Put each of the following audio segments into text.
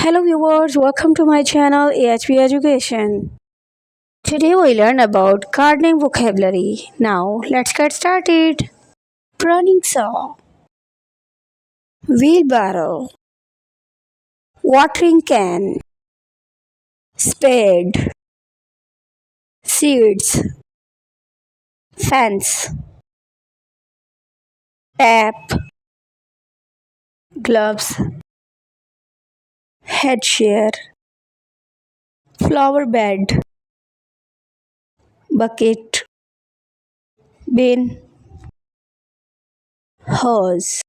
Hello viewers, welcome to my channel AHP Education. Today we learn about gardening vocabulary. Now let's get started. Pruning saw, wheelbarrow, watering can, spade, seeds, fence, tap, gloves, head shear, flower bed, bucket, bin, hose,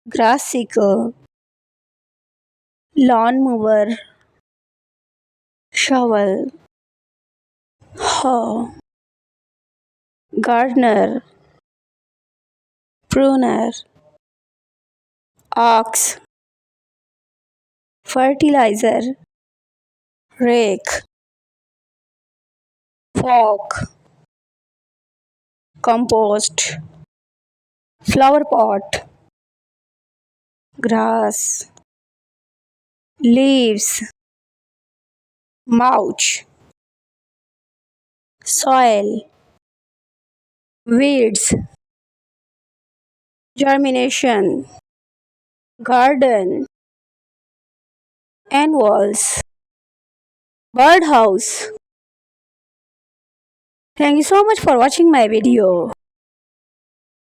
grass seeker, lawn mower, shovel, hoe, gardener, pruner, ox, fertilizer, rake, fork, compost, flower pot, grass, leaves, mulch, soil, weeds, germination, garden, annuals, birdhouse. Thank you so much for watching my video.